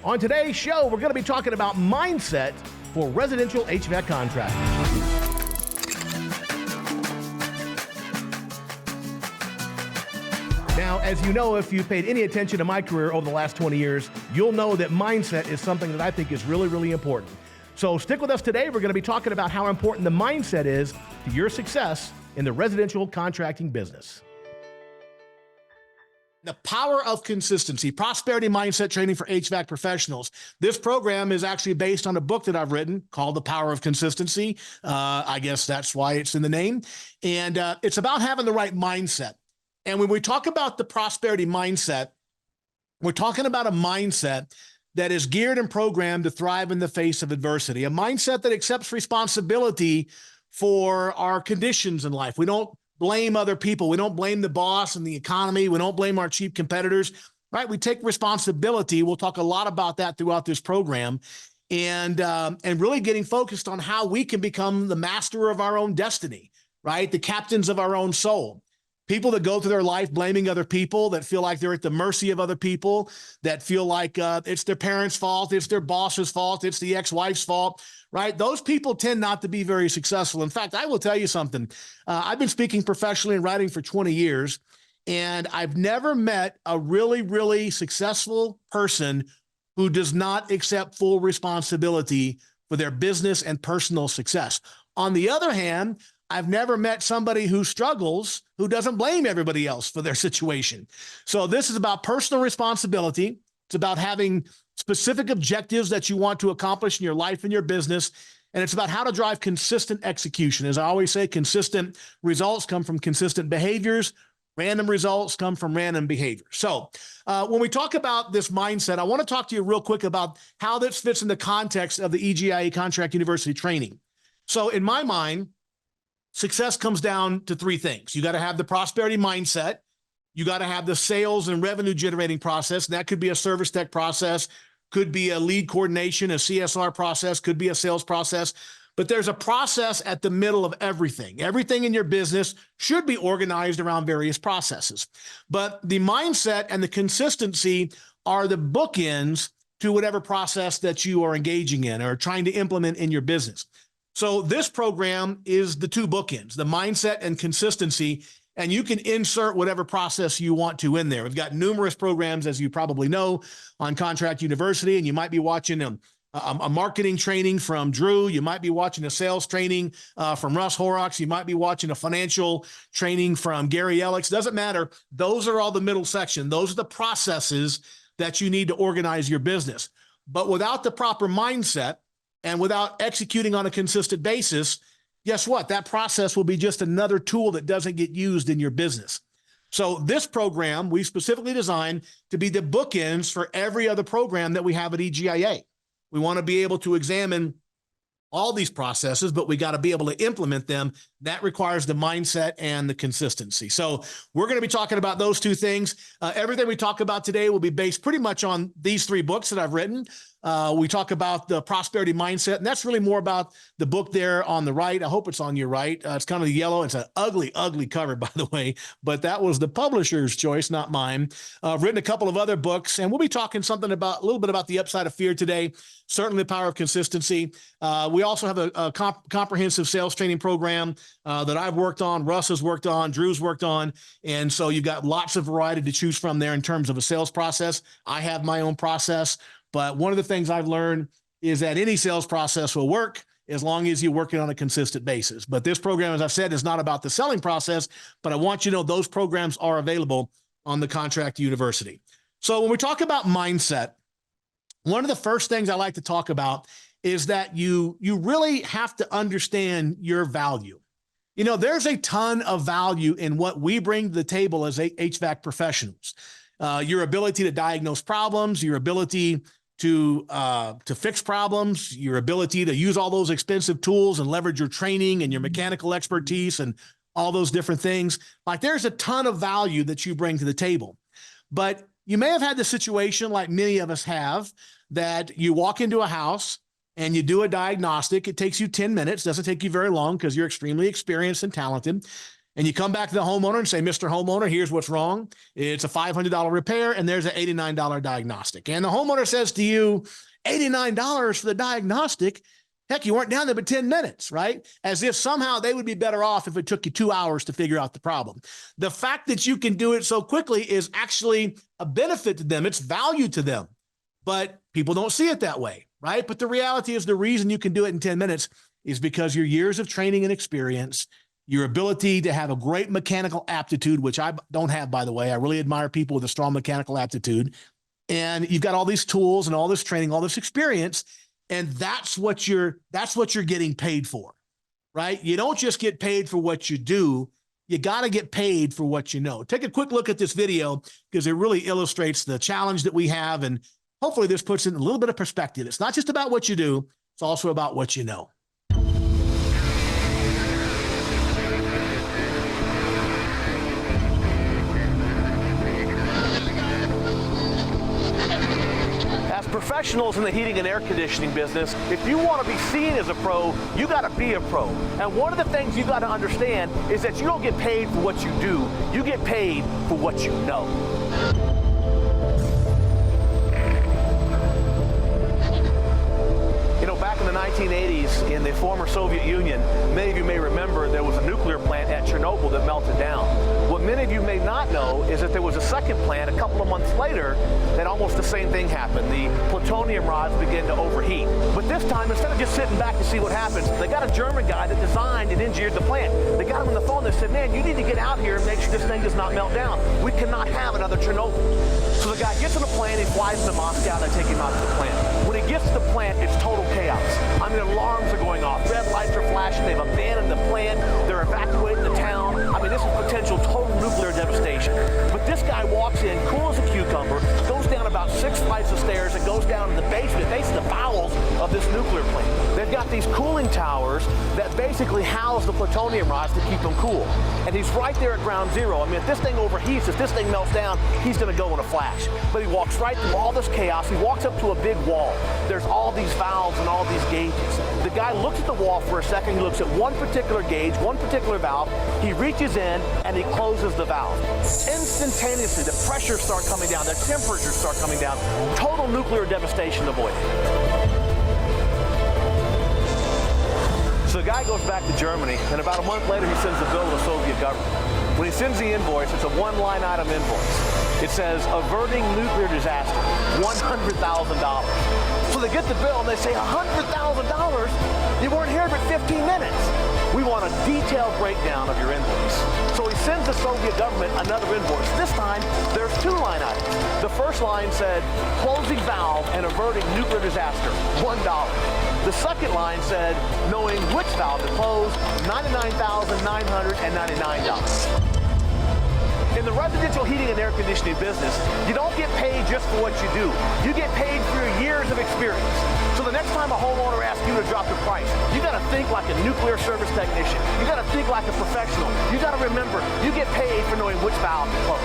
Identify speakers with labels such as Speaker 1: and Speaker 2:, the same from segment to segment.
Speaker 1: On today's show, we're going to be talking about mindset for residential HVAC contractors. Now, as you know, if you've paid any attention to my career over the last 20 years, you'll know that mindset is something that I think is really, really important. So stick with us today. We're going to be talking about how important the mindset is to your success in the residential contracting business. The power of consistency, prosperity mindset training for HVAC professionals. This program is actually based on a book that I've written called The Power of Consistency. I guess that's why it's in the name. And it's about having the right mindset. And when we talk about the prosperity mindset, we're talking about a mindset that is geared and programmed to thrive in the face of adversity, a mindset that accepts responsibility for our conditions in life. We don't blame other people. We don't blame the boss and the economy. We don't blame our cheap competitors, right? We take responsibility. We'll talk a lot about that throughout this program, and really getting focused on how we can become the master of our own destiny, right? The captains of our own soul. People that go through their life blaming other people, that feel like they're at the mercy of other people, that feel like it's their parents' fault, it's their boss's fault, it's the ex-wife's fault, right? Those people tend not to be very successful. In fact, I will tell you something. I've been speaking professionally and writing for 20 years, and I've never met a really, really successful person who does not accept full responsibility for their business and personal success. On the other hand, I've never met somebody who struggles, who doesn't blame everybody else for their situation. So this is about personal responsibility. It's about having specific objectives that you want to accomplish in your life and your business. And it's about how to drive consistent execution. As I always say, consistent results come from consistent behaviors. Random results come from random behavior. So when we talk about this mindset, I want to talk to you real quick about how this fits in the context of the EGIA Contract University training. So in my mind, success comes down to three things. You got to have the prosperity mindset. You got to have the sales and revenue generating process. And that could be a service tech process, could be a lead coordination, a CSR process, could be a sales process. But there's a process at the middle of everything. Everything in your business should be organized around various processes. But the mindset and the consistency are the bookends to whatever process that you are engaging in or trying to implement in your business. So this program is the two bookends, the mindset and consistency, and you can insert whatever process you want to in there. We've got numerous programs, as you probably know, on Contract University, and you might be watching a marketing training from Drew. You might be watching a sales training from Russ Horrocks. You might be watching a financial training from Gary Ellicks. Doesn't matter. Those are all the middle section. Those are the processes that you need to organize your business. But without the proper mindset, and without executing on a consistent basis, guess what? That process will be just another tool that doesn't get used in your business. So this program, we specifically designed to be the bookends for every other program that we have at EGIA. We want to be able to examine all these processes, but we got to be able to implement them. That requires the mindset and the consistency. So we're going to be talking about those two things. Everything we talk about today will be based pretty much on these three books that I've written. We talk about the prosperity mindset, and that's really more about the book there on the right. I hope it's on your right. It's kind of yellow. It's an ugly, ugly cover, by the way, but that was the publisher's choice, not mine. I've written a couple of other books, and we'll be talking a little bit about the upside of fear today, certainly the power of consistency. We also have a comprehensive sales training program that I've worked on, Russ has worked on, Drew's worked on, and so you've got lots of variety to choose from there in terms of a sales process. I have my own process. But one of the things I've learned is that any sales process will work as long as you're working on a consistent basis. But this program, as I've said, is not about the selling process, but I want you to know those programs are available on the Contract University. So when we talk about mindset, one of the first things I like to talk about is that you really have to understand your value. You know, there's a ton of value in what we bring to the table as HVAC professionals. Your ability to diagnose problems, your ability to fix problems, your ability to use all those expensive tools and leverage your training and your mechanical expertise and all those different things. Like there's a ton of value that you bring to the table. But you may have had the situation like many of us have that you walk into a house and you do a diagnostic. It takes you 10 minutes, doesn't take you very long because you're extremely experienced and talented. And you come back to the homeowner and say, Mr. Homeowner, here's what's wrong. It's a $500 repair and there's an $89 diagnostic. And the homeowner says to you, $89 for the diagnostic? Heck, you weren't down there but 10 minutes, right? As if somehow they would be better off if it took you 2 hours to figure out the problem. The fact that you can do it so quickly is actually a benefit to them. It's value to them, but people don't see it that way, right? But the reality is the reason you can do it in 10 minutes is because your years of training and experience, your ability to have a great mechanical aptitude, which I don't have, by the way. I really admire people with a strong mechanical aptitude. And you've got all these tools and all this training, all this experience, and that's what you're getting paid for, right? You don't just get paid for what you do. You got to get paid for what you know. Take a quick look at this video because it really illustrates the challenge that we have. And hopefully this puts it in a little bit of perspective. It's not just about what you do. It's also about what you know.
Speaker 2: Professionals in the heating and air conditioning business, if you want to be seen as a pro, you got to be a pro. And one of the things you got to understand is that you don't get paid for what you do, you get paid for what you know. You know, back in the 1980s in the former Soviet Union, many of you may remember there was a nuclear plant at Chernobyl that melted down. What many of you may not know is that there was a second plant a couple of months later that almost the same thing happened. The plutonium rods began to overheat. But this time, instead of just sitting back to see what happens, they got a German guy that designed and engineered the plant. They got him on the phone. They said, man, you need to get out here and make sure this thing does not melt down. We cannot have another Chernobyl. So the guy gets on the plane, he flies to Moscow, they take him out to the plant. When he gets to the plant, it's total chaos. I mean, alarms are going off, red lights are flashing, they've abandoned the plant, they're evacuating the town. I mean, this is potential total nuclear devastation. But this guy walks in, cool as a cucumber, goes down about 6 flights of stairs and goes down to the basement, basically the bowels of this nuclear plant. They've got these cooling towers that basically house the plutonium rods to keep them cool. And he's right there at ground zero. I mean, if this thing overheats, if this thing melts down, he's going to go in a flash. But he walks right through all this chaos. He walks up to a big wall. There's all these valves and all these gauges. The guy looks at the wall for a second. He looks at one particular gauge, one particular valve. He reaches in and he closes the valve. Instantaneously, the pressures start coming down. The temperatures start coming down. Total nuclear devastation avoided. So the guy goes back to Germany, and about a month later, he sends the bill to the Soviet government. When he sends the invoice, it's a one-line item invoice. It says, averting nuclear disaster, $100,000. So they get the bill, and they say, $100,000? You weren't here but 15 minutes. We want a detailed breakdown of your invoice. So he sends the Soviet government another invoice. This time, there's 2 line items. The first line said, closing valve and averting nuclear disaster, $1. The second line said, knowing which valve to close, $99,999. In the residential heating and air conditioning business, you don't get paid just for what you do. You get paid for your years of experience. So the next time a homeowner asks you to drop the price, you got to think like a nuclear service technician. You got to think like a professional. You got to remember, you get paid for knowing which valve to close.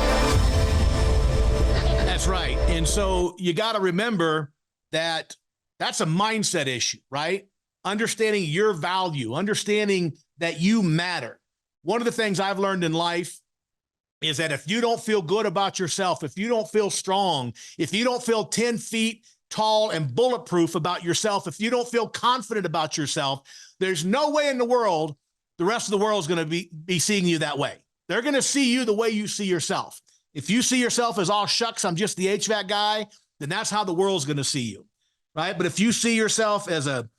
Speaker 1: That's right. And so you got to remember that that's a mindset issue, right? Understanding your value, understanding that you matter. One of the things I've learned in life is that if you don't feel good about yourself, if you don't feel strong, if you don't feel 10 feet tall and bulletproof about yourself, if you don't feel confident about yourself, there's no way in the world the rest of the world is going to be seeing you that way. They're going to see you the way you see yourself. If you see yourself as, oh, shucks, I'm just the HVAC guy, then that's how the world's going to see you, right? But if you see yourself as an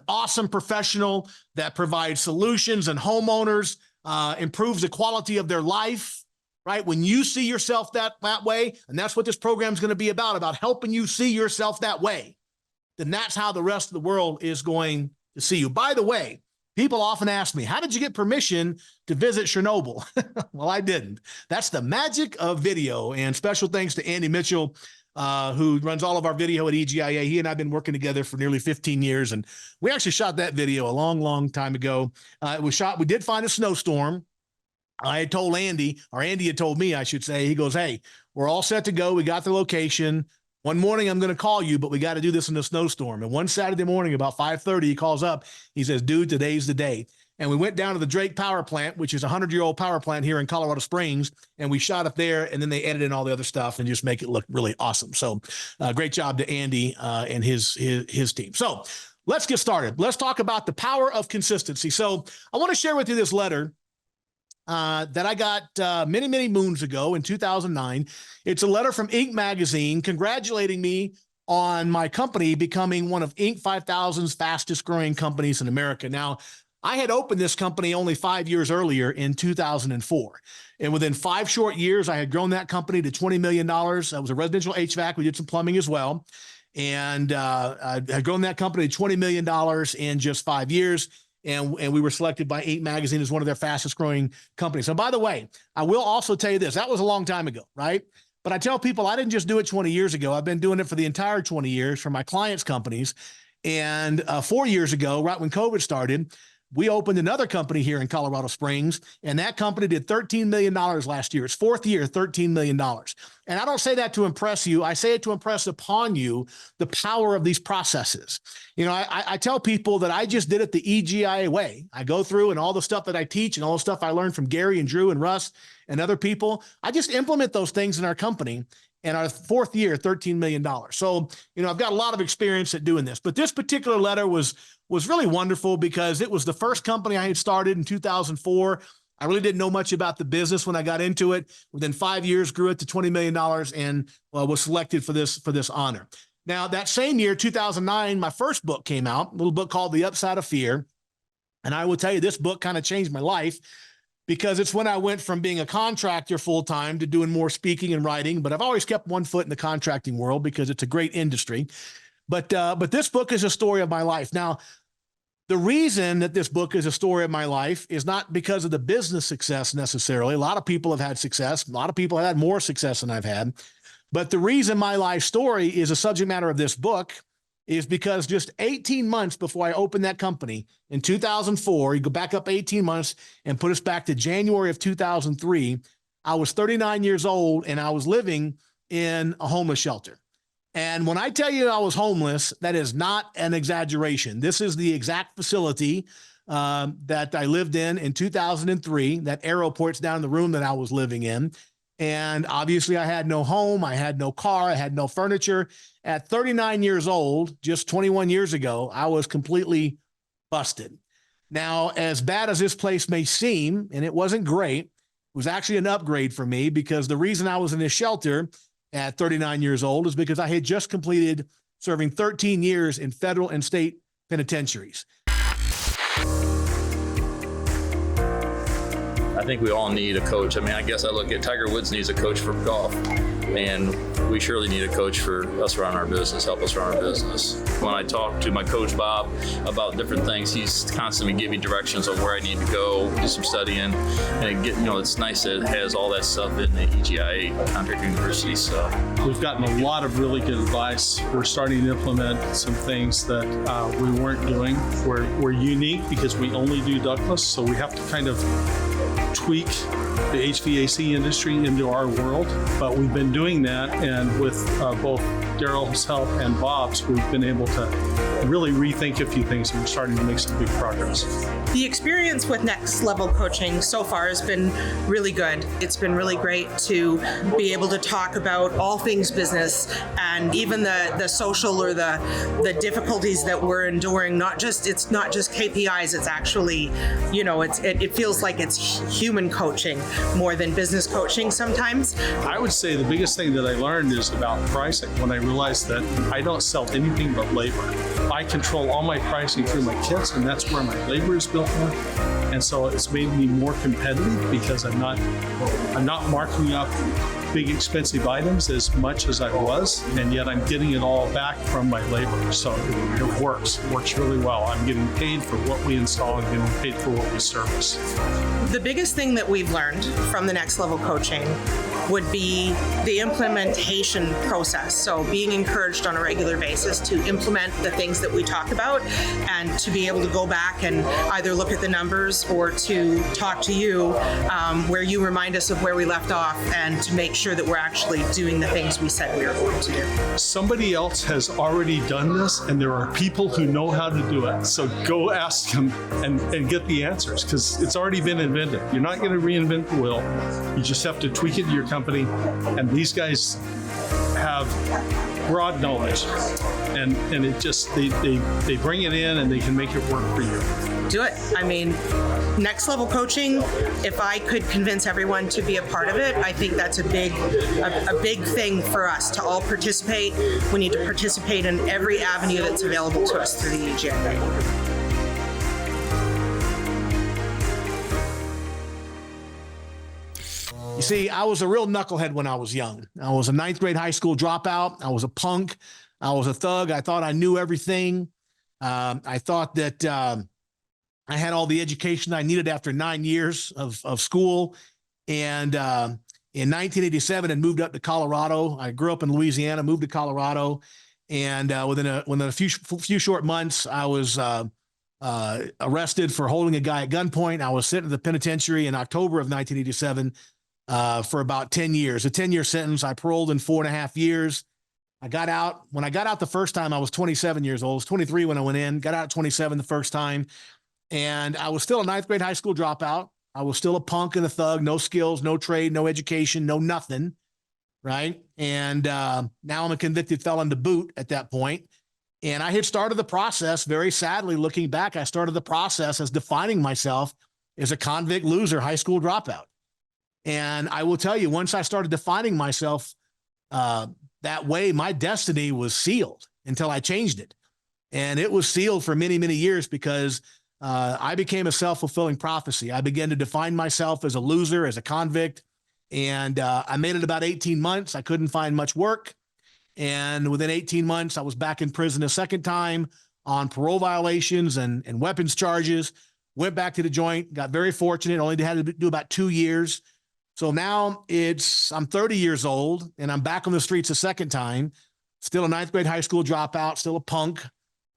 Speaker 1: awesome professional that provides solutions and homeowners, improves the quality of their life, right? When you see yourself that way, and that's what this program is going to be about helping you see yourself that way, then that's how the rest of the world is going to see you. By the way, people often ask me, how did you get permission to visit Chernobyl? Well, I didn't. That's the magic of video, and special thanks to Andy Mitchell, who runs all of our video at EGIA. He and I have been working together for nearly 15 years, and we actually shot that video a long, long time ago. It was shot, we did find a snowstorm. I had told Andy, or Andy had told me, I should say, he goes, hey, we're all set to go. We got the location. One morning I'm going to call you, but we got to do this in a snowstorm. And one Saturday morning about 5:30, he calls up. He says, dude, today's the day. And we went down to the Drake power plant, which is a 100-year-old power plant here in Colorado Springs. And we shot it there, and then they edited in all the other stuff and just make it look really awesome. So great job to Andy and his team. So let's get started. Let's talk about the power of consistency. So I want to share with you this letter that I got many, many moons ago in 2009. It's a letter from Inc. magazine congratulating me on my company becoming one of Inc. 5000's fastest growing companies in America. Now, I had opened this company only 5 years earlier in 2004. And within 5 short years, I had grown that company to $20 million. That was a residential HVAC. We did some plumbing as well. And I had grown that company to $20 million in just 5 years. And we were selected by Inc. magazine as one of their fastest growing companies. So by the way, I will also tell you this, that was a long time ago, right? But I tell people I didn't just do it 20 years ago. I've been doing it for the entire 20 years for my clients' companies. And 4 years ago, right when COVID started, we opened another company here in Colorado Springs, and that company did $13 million last year. Its fourth year, $13 million. And I don't say that to impress you. I say it to impress upon you the power of these processes. You know, I tell people that I just did it the EGIA way. I go through and all the stuff that I teach and all the stuff I learned from Gary and Drew and Russ and other people, I just implement those things in our company. And our fourth year, $13 million. So, you know, I've got a lot of experience at doing this, but this particular letter was really wonderful because it was the first company I had started in 2004. I really didn't know much about the business when I got into it. Within 5 years, grew it to $20 million and was selected for this honor. Now, that same year, 2009, my first book came out, a little book called The Upside of Fear. And I will tell you, this book kind of changed my life, because it's when I went from being a contractor full-time to doing more speaking and writing. But I've always kept one foot in the contracting world because it's a great industry. But this book is a story of my life. Now, the reason that this book is a story of my life is not because of the business success necessarily. A lot of people have had success. A lot of people have had more success than I've had. But the reason my life story is a subject matter of this book is because just 18 months before I opened that company in 2004, you go back up 18 months and put us back to January of 2003, I was 39 years old and I was living in a homeless shelter. And when I tell you I was homeless, that is not an exaggeration. This is the exact facility that I lived in 2003. That arrow points down the room that I was living in. And obviously I had no home, I had no car, I had no furniture. At 39 years old, just 21 years ago, I was completely busted. Now, as bad as this place may seem, and it wasn't great, it was actually an upgrade for me, because the reason I was in this shelter at 39 years old is because I had just completed serving 13 years in federal and state penitentiaries.
Speaker 3: I think we all need a coach. I mean, I guess I look at Tiger Woods needs a coach for golf, and we surely need a coach for us run our business, help us run our business. When I talk to my coach, Bob, about different things, he's constantly giving directions on where I need to go, do some studying, and it's nice that it has all that stuff in the EGIA Contractor University stuff.
Speaker 4: We've gotten a lot of really good advice. We're starting to implement some things that we weren't doing. We're unique because we only do ductless, so we have to kind of tweak the HVAC industry into our world, but we've been doing that, and with both Daryl's help and Bob's, we've been able to really rethink a few things, and we're starting to make some big progress.
Speaker 5: The experience with Next Level Coaching so far has been really good. It's been really great to be able to talk about all things business, and even the social or the difficulties that we're enduring. It's not just KPIs. It's actually, it feels like it's human coaching more than business coaching sometimes.
Speaker 4: I would say the biggest thing that I learned is about pricing, when I realized that I don't sell anything but labor. I control all my pricing through my kits, and that's where my labor is built in. And so it's made me more competitive because I'm not marking up big expensive items as much as I was, and yet I'm getting it all back from my labor. So it works really well. I'm getting paid for what we install and getting paid for what we service.
Speaker 5: The biggest thing that we've learned from the Next Level Coaching would be the implementation process. So being encouraged on a regular basis to implement the things that we talk about, and to be able to go back and either look at the numbers or to talk to you where you remind us of where we left off, and to make sure that we're actually doing the things we said we were going to do.
Speaker 4: Somebody else has already done this, and there are people who know how to do it. So go ask them and get the answers, because it's already been invented. You're not going to reinvent the wheel. You just have to tweak it to your company. And these guys have broad knowledge, and it just, they bring it in and they can make it work for you.
Speaker 5: Do it. I mean, next level coaching, if I could convince everyone to be a part of it, I think that's a big thing for us to all participate. We need to participate in every avenue that's available to us through the EGIA.
Speaker 1: You see, I was a real knucklehead when I was young. I was a 9th grade high school dropout. I was a punk. I was a thug. I thought I knew everything. I thought that I had all the education I needed after 9 years of school. And in 1987, I moved up to Colorado. I grew up in Louisiana, moved to Colorado. And within a few short months, I was arrested for holding a guy at gunpoint. I was sent to the penitentiary in October of 1987 for about 10 years. A 10-year sentence. I paroled in 4.5 years. I got out. When I got out the first time, I was 27 years old. I was 23 when I went in. Got out at 27 the first time. And I was still a 9th grade high school dropout. I was still a punk and a thug, no skills, no trade, no education, no nothing, right? And now I'm a convicted felon to boot at that point. And I had started the process, very sadly, looking back, I started the process as defining myself as a convict loser, high school dropout. And I will tell you, once I started defining myself that way, my destiny was sealed until I changed it. And it was sealed for many, many years, because I became a self-fulfilling prophecy. I began to define myself as a loser, as a convict. And I made it about 18 months. I couldn't find much work. And within 18 months, I was back in prison a second time on parole violations and weapons charges. Went back to the joint, got very fortunate, only had to do about 2 years. So now I'm 30 years old, and I'm back on the streets a second time, still a 9th grade high school dropout, still a punk,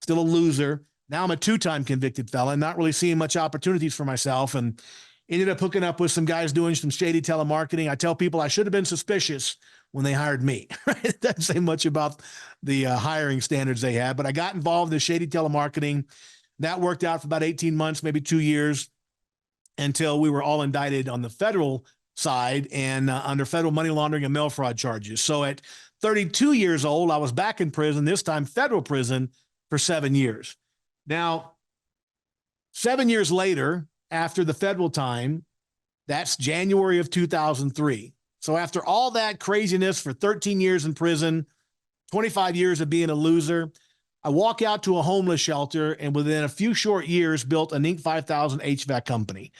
Speaker 1: still a loser. Now I'm a 2-time convicted felon, not really seeing much opportunities for myself, and ended up hooking up with some guys doing some shady telemarketing. I tell people I should have been suspicious when they hired me. It doesn't say much about the hiring standards they had, but I got involved in the shady telemarketing. That worked out for about 18 months, maybe 2 years, until we were all indicted on the federal side and under federal money laundering and mail fraud charges. So at 32 years old, I was back in prison, this time federal prison, for 7 years. Now, 7 years later, after the federal time, that's January of 2003. So after all that craziness for 13 years in prison, 25 years of being a loser, I walk out to a homeless shelter, and within a few short years built an Inc. 5000 HVAC company,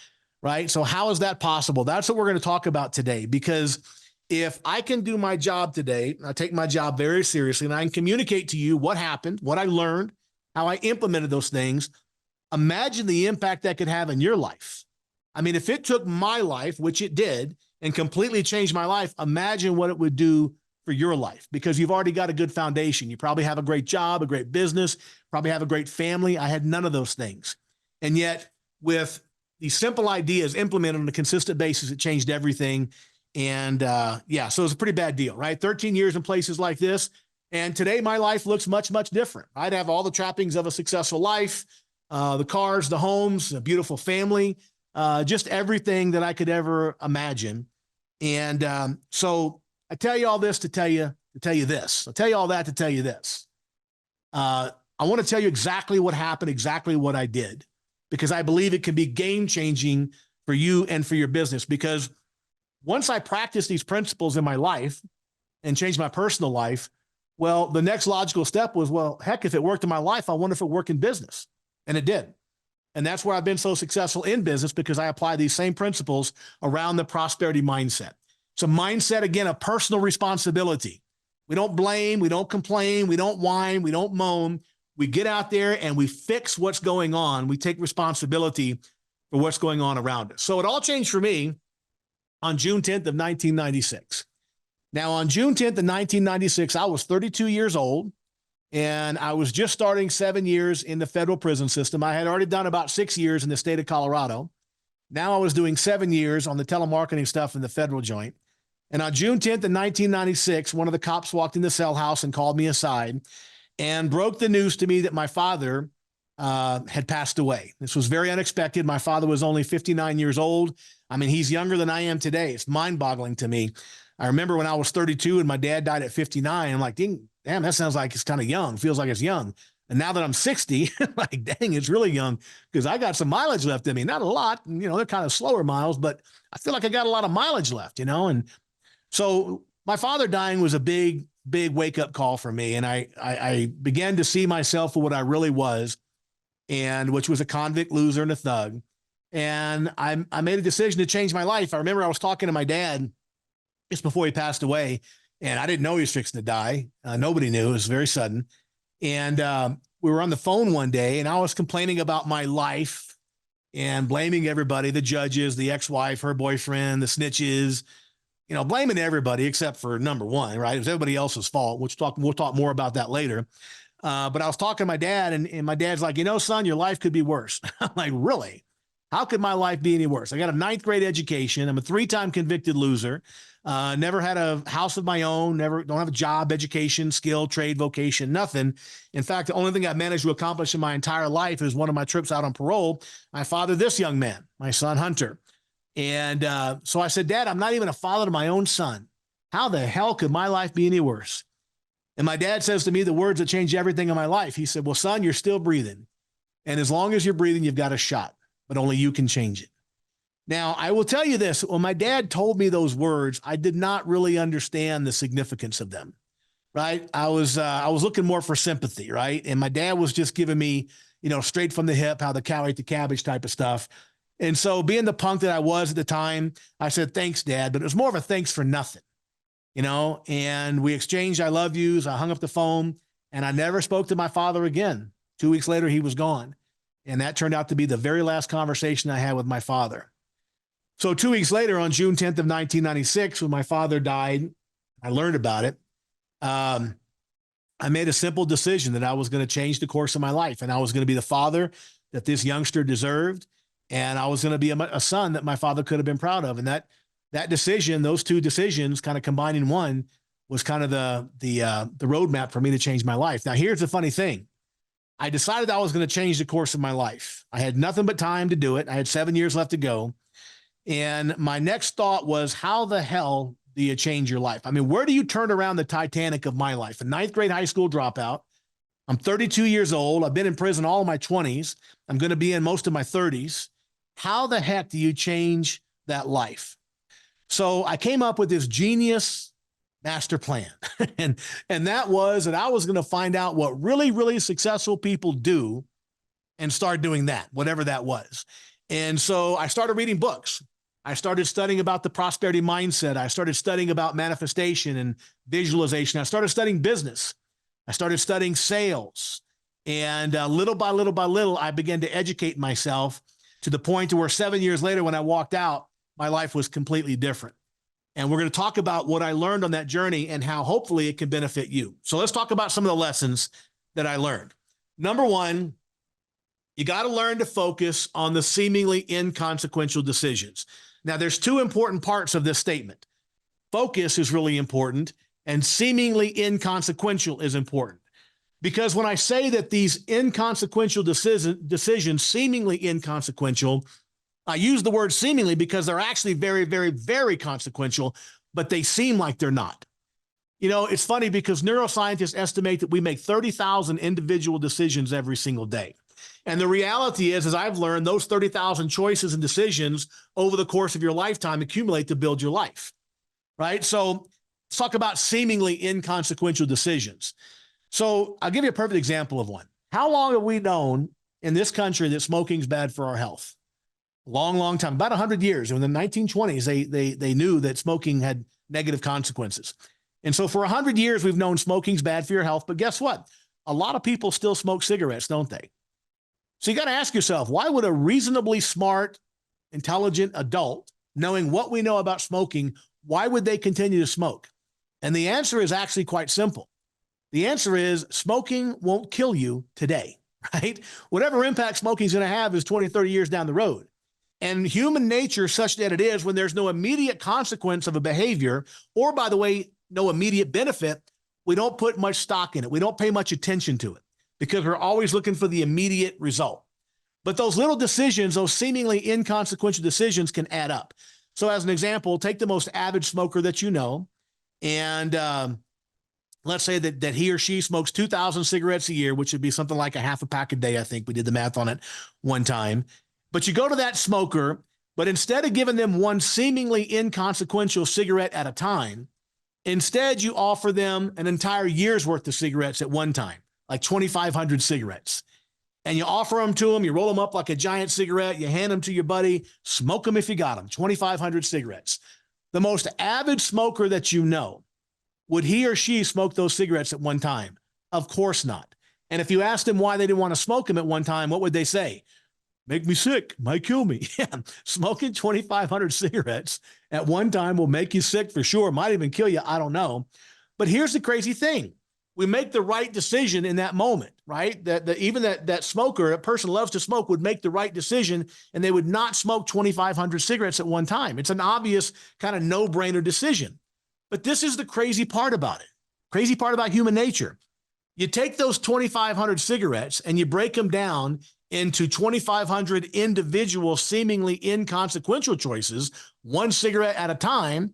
Speaker 1: right? So how is that possible? That's what we're going to talk about today, because if I can do my job today, I take my job very seriously, and I can communicate to you what happened, what I learned, how I implemented those things, imagine the impact that could have in your life. I mean, if it took my life, which it did, and completely changed my life, imagine what it would do for your life, because you've already got a good foundation. You probably have a great job, a great business, probably have a great family. I had none of those things. And yet with these simple ideas implemented on a consistent basis, it changed everything. And yeah, so it's a pretty bad deal, right? 13 years in places like this. And today my life looks much, much different. I'd have all the trappings of a successful life, the cars, the homes, a beautiful family, just everything that I could ever imagine. And so I tell you all this to tell you this. I'll tell you all that to tell you this. I want to tell you exactly what happened, exactly what I did, because I believe it can be game-changing for you and for your business. Because once I practiced these principles in my life and changed my personal life, well, the next logical step was, well, heck, if it worked in my life, I wonder if it worked in business. And it did. And that's where I've been so successful in business, because I apply these same principles around the prosperity mindset. It's a mindset, again, of personal responsibility. We don't blame, we don't complain, we don't whine, we don't moan. We get out there and we fix what's going on. We take responsibility for what's going on around us. So it all changed for me on June 10th of 1996. Now, on June 10th of 1996, I was 32 years old, and I was just starting 7 years in the federal prison system. I had already done about 6 years in the state of Colorado. Now I was doing 7 years on the telemarketing stuff in the federal joint. And on June 10th of 1996, one of the cops walked in the cell house and called me aside and broke the news to me that my father had passed away. This was very unexpected. My father was only 59 years old. I mean, he's younger than I am today. It's mind-boggling to me. I remember when I was 32 and my dad died at 59. I'm like, damn, that sounds like it's kind of young. Feels like it's young. And now that I'm 60, like, dang, it's really young because I got some mileage left in me. Not a lot. You know, they're kind of slower miles, but I feel like I got a lot of mileage left, you know? And so my father dying was a big wake-up call for me. And I began to see myself for what I really was, and which was a convict, loser, and a thug. And I made a decision to change my life. I remember I was talking to my dad just before he passed away, and I didn't know he was fixing to die. Nobody knew. It was very sudden. And we were on the phone one day, and I was complaining about my life and blaming everybody, the judges, the ex-wife, her boyfriend, the snitches, you know, blaming everybody except for number one, right? It was everybody else's fault. We'll talk more about that later. But I was talking to my dad, and my dad's like, you know, son, your life could be worse. I'm like, really? How could my life be any worse? I got a 9th grade education. I'm a 3-time convicted loser. Never had a house of my own, don't have a job, education, skill, trade, vocation, nothing. In fact, the only thing I've managed to accomplish in my entire life is one of my trips out on parole. I fathered this young man, my son, Hunter. And so I said, Dad, I'm not even a father to my own son. How the hell could my life be any worse? And my dad says to me the words that changed everything in my life. He said, well, son, you're still breathing. And as long as you're breathing, you've got a shot, but only you can change it. Now, I will tell you this. When my dad told me those words, I did not really understand the significance of them, right? I was looking more for sympathy, right? And my dad was just giving me, you know, straight from the hip, how the cow ate the cabbage type of stuff. And so being the punk that I was at the time, I said, thanks, Dad. But it was more of a thanks for nothing, you know? And we exchanged I love yous. I hung up the phone, and I never spoke to my father again. 2 weeks later, he was gone. And that turned out to be the very last conversation I had with my father. So 2 weeks later, on June 10th of 1996, when my father died, I learned about it. I made a simple decision that I was going to change the course of my life, and I was going to be the father that this youngster deserved, and I was going to be a son that my father could have been proud of. And that decision, those two decisions kind of combined in one, was kind of the roadmap for me to change my life. Now, here's the funny thing. I decided I was going to change the course of my life. I had nothing but time to do it. I had 7 years left to go. And my next thought was, how the hell do you change your life? I mean, where do you turn around the Titanic of my life? A 9th grade high school dropout. I'm 32 years old. I've been in prison all of my 20s. I'm going to be in most of my 30s. How the heck do you change that life? So I came up with this genius master plan. and that was that I was going to find out what really, really successful people do and start doing that, whatever that was. And so I started reading books. I started studying about the prosperity mindset. I started studying about manifestation and visualization. I started studying business. I started studying sales. And little by little, I began to educate myself to the point to where 7 years later, when I walked out, my life was completely different. And we're going to talk about what I learned on that journey and how hopefully it can benefit you. So let's talk about some of the lessons that I learned. Number one, you got to learn to focus on the seemingly inconsequential decisions. Now, there's two important parts of this statement. Focus is really important, and seemingly inconsequential is important. Because when I say that these inconsequential decisions, seemingly inconsequential, I use the word seemingly because they're actually very, very, very consequential, but they seem like they're not. You know, it's funny because neuroscientists estimate that we make 30,000 individual decisions every single day. And the reality is, as I've learned, those 30,000 choices and decisions over the course of your lifetime accumulate to build your life, right? So let's talk about seemingly inconsequential decisions. So I'll give you a perfect example of one. How long have we known in this country that smoking is bad for our health? Long, long time, about 100 years. In the 1920s, they knew that smoking had negative consequences. And so for 100 years, we've known smoking's bad for your health. But guess what? A lot of people still smoke cigarettes, don't they? So you got to ask yourself, why would a reasonably smart, intelligent adult, knowing what we know about smoking, why would they continue to smoke? And the answer is actually quite simple. The answer is smoking won't kill you today, right? Whatever impact smoking is going to have is 20, 30 years down the road. And human nature is such that it is when there's no immediate consequence of a behavior, or by the way, no immediate benefit, we don't put much stock in it. We don't pay much attention to it because we're always looking for the immediate result. But those little decisions, those seemingly inconsequential decisions can add up. So as an example, take the most avid smoker that you know, and let's say that he or she smokes 2,000 cigarettes a year, which would be something like a half a pack a day. I think we did the math on it one time. But you go to that smoker, but instead of giving them one seemingly inconsequential cigarette at a time, instead you offer them an entire year's worth of cigarettes at one time, like 2,500 cigarettes. And you offer them to them, you roll them up like a giant cigarette, you hand them to your buddy, smoke them if you got them, 2,500 cigarettes. The most avid smoker that you know, would he or she smoke those cigarettes at one time? Of course not. And if you asked them why they didn't want to smoke them at one time, what would they say? Make me sick, might kill me. Yeah, smoking 2,500 cigarettes at one time will make you sick for sure, might even kill you, I don't know. But here's the crazy thing. We make the right decision in that moment, right? Even that smoker, that person loves to smoke, would make the right decision and they would not smoke 2,500 cigarettes at one time. It's an obvious kind of no-brainer decision. But this is the crazy part about it. Crazy part about human nature. You take those 2,500 cigarettes and you break them down into 2,500 individual, seemingly inconsequential choices, one cigarette at a time,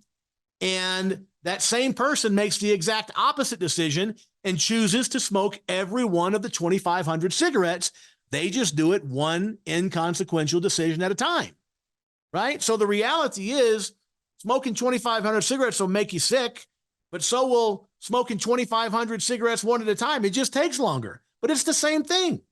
Speaker 1: and that same person makes the exact opposite decision and chooses to smoke every one of the 2,500 cigarettes. They just do it one inconsequential decision at a time, right? So the reality is smoking 2,500 cigarettes will make you sick, but so will smoking 2,500 cigarettes one at a time. It just takes longer, but it's the same thing.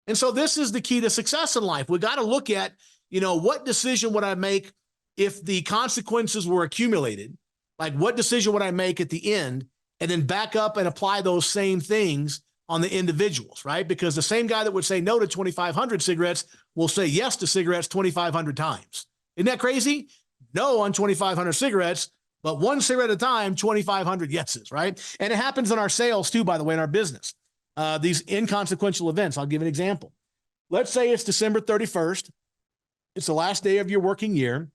Speaker 1: And so this is the key to success in life. We got to look at, what decision would I make if the consequences were accumulated? Like what decision would I make at the end? And then back up and apply those same things on the individuals, right? Because the same guy that would say no to 2,500 cigarettes will say yes to cigarettes 2,500 times. Isn't that crazy? No on 2,500 cigarettes, but one cigarette at a time, 2,500 yeses, right? And it happens in our sales too, by the way, in our business. These inconsequential events. I'll give an example. Let's say it's December 31st. It's the last day of your working year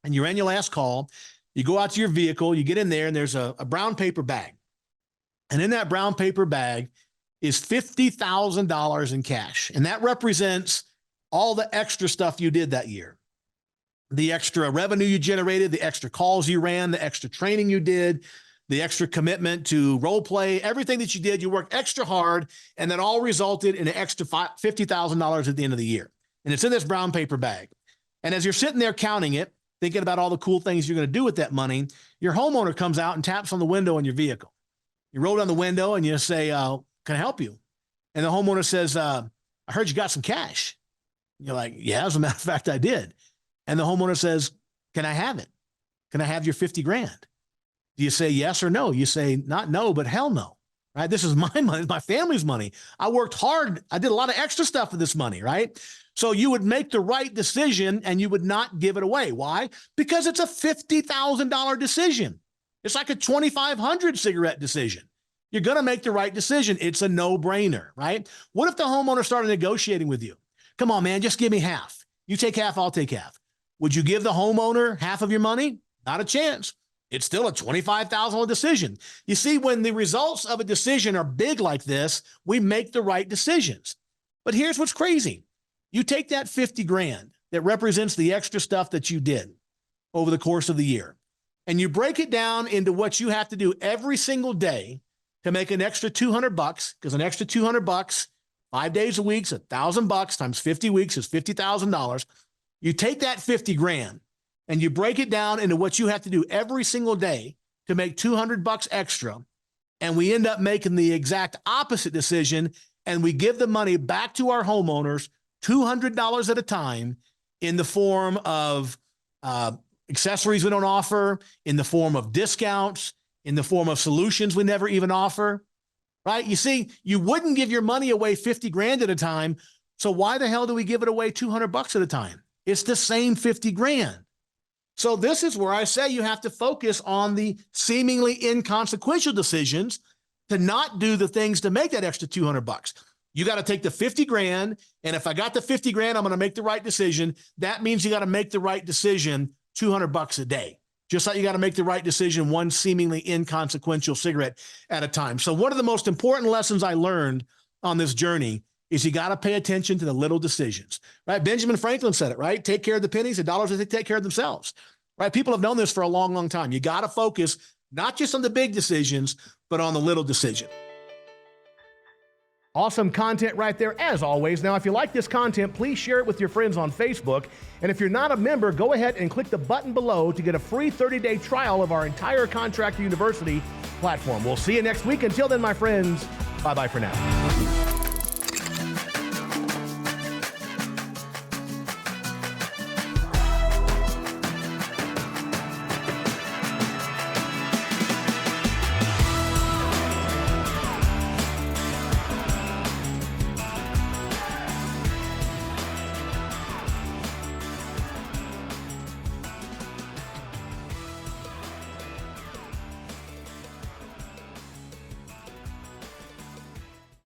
Speaker 1: and you're in your last call. You go out to your vehicle, you get in there and there's a brown paper bag. And in that brown paper bag is $50,000 in cash. And that represents all the extra stuff you did that year. The extra revenue you generated, the extra calls you ran, the extra training you did, the extra commitment to role play, everything that you did, you worked extra hard, and that all resulted in an extra $50,000 at the end of the year. And it's in this brown paper bag. And as you're sitting there counting it, thinking about all the cool things you're going to do with that money, your homeowner comes out and taps on the window in your vehicle. You roll down the window and you say, can I help you? And the homeowner says, I heard you got some cash. You're like, yeah, as a matter of fact, I did. And the homeowner says, can I have it? Can I have your 50 grand? Do you say yes or no? You say not no, but hell no, right? This is my money, it's my family's money. I worked hard. I did a lot of extra stuff with this money, right? So you would make the right decision and you would not give it away. Why? Because it's a $50,000 decision. It's like a 2,500 cigarette decision. You're going to make the right decision. It's a no-brainer, right? What if the homeowner started negotiating with you? Come on, man, just give me half. You take half, I'll take half. Would you give the homeowner half of your money? Not a chance. It's still a $25,000 decision. You see, when the results of a decision are big like this, we make the right decisions. But here's what's crazy. You take that 50 grand that represents the extra stuff that you did over the course of the year, and you break it down into what you have to do every single day to make an extra $200, because an extra $200, 5 days a week is $1,000 times 50 weeks is $50,000. You take that 50 grand and you break it down into what you have to do every single day to make $200 extra. And we end up making the exact opposite decision. And we give the money back to our homeowners $200 at a time in the form of accessories we don't offer, in the form of discounts, in the form of solutions we never even offer, right? You see, you wouldn't give your money away 50 grand at a time. So why the hell do we give it away $200 at a time? It's the same 50 grand. So this is where I say you have to focus on the seemingly inconsequential decisions to not do the things to make that extra $200. You got to take the 50 grand. And if I got the 50 grand, I'm going to make the right decision. That means you got to make the right decision $200 a day. Just like you got to make the right decision, one seemingly inconsequential cigarette at a time. So one of the most important lessons I learned on this journey is you got to pay attention to the little decisions, right? Benjamin Franklin said it, right? Take care of the pennies, the dollars, they take care of themselves, right? People have known this for a long, long time. You got to focus not just on the big decisions, but on the little decision. Awesome content right there, as always. Now, if you like this content, please share it with your friends on Facebook. And if you're not a member, go ahead and click the button below to get a free 30-day trial of our entire Contractor University platform. We'll see you next week. Until then, my friends, bye-bye for now.